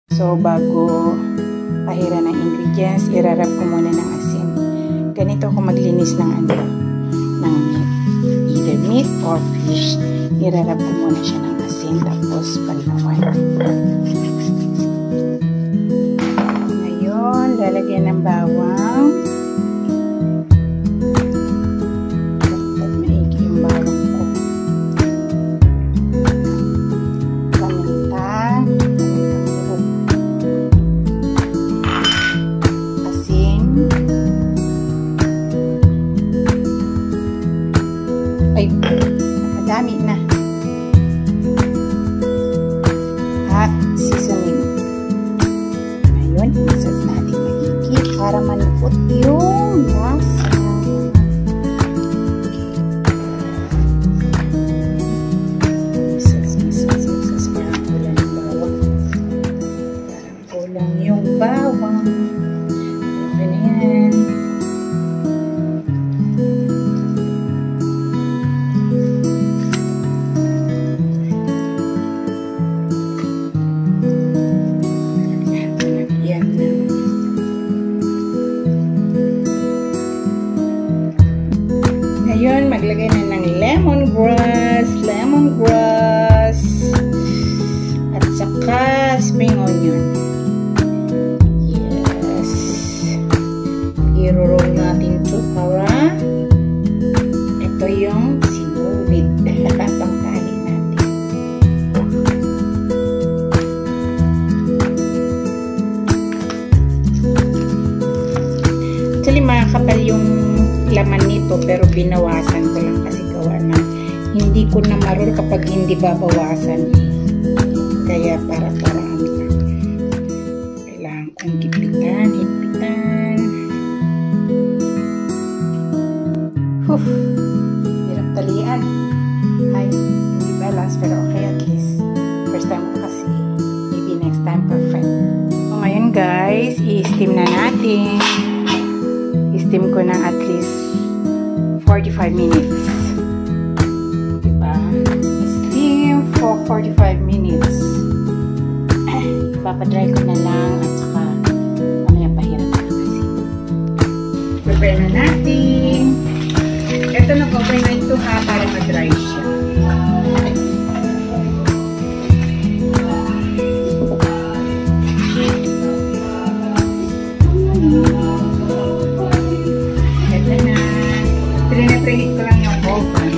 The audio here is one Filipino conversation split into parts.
So, bago pahira ng ingredients, irarap ko muna ng asin. Ganito ako maglinis ng ano, ng either meat or fish. Irarap ko muna siya ng asin, tapos palawan. Ngayon, lalagyan ng bawang. Dapat maigi yung bawang ko. Paminta. Asin. Ay, nakadami na. At seasoning. Ngayon, isas natin maigi para malupot yung lasa. Isas. Parang kulang yung bawang. Parang kulang yung bawang. Okay na yan. Ngayon, maglagay na ng lemongrass, at saka spring onion. Yes. I-roll natin ito para ito yung sinulid. Pangtahin natin. Actually, makakapal yung laman nito, pero binawasan ko lang kasi gawa na hindi ko na marunong kapag hindi babawasan. Kaya para-paraan lang. Kailangan kong higpitan. Hirap talian. Ay, hindi balance, pero okay at least. First time ko kasi. Maybe next time perfect. So, ngayon guys, i-steam na natin. I-steam ko ng at least 45 minutes. Diba? Steam for 45 minutes. Ipapadry ko na lang at saka mamaya pahirap na kasi. Prepare na natin. Ito na-cover na ito ha para ma-dry siya. Preheat ko lang yung oven.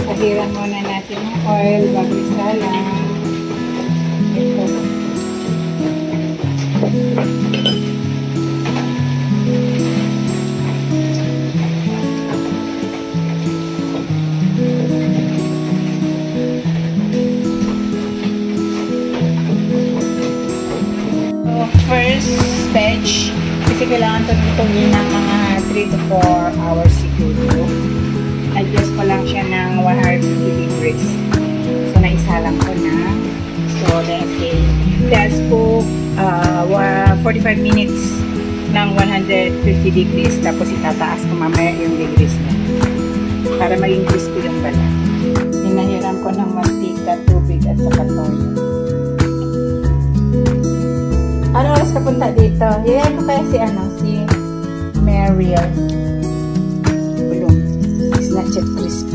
Pahiran muna natin yung oil bago isalang. Ito. First stage, kasi kailangan ito nitungin ng mga 3 to 4 hours siguro. Adjust ko lang siya ng 150 degrees. So, naisalang ko na. So, let's say, test ko 45 minutes ng 150 degrees. Tapos, itataas ko mamaya yung degrees niya. Para maging crispy yung balat. Hinahiram ko ng mantika, tubig, at saka toyo. Ano oras ka punta dito? Yan ko kaya si Mariel. Bulong. It's not yet crispy.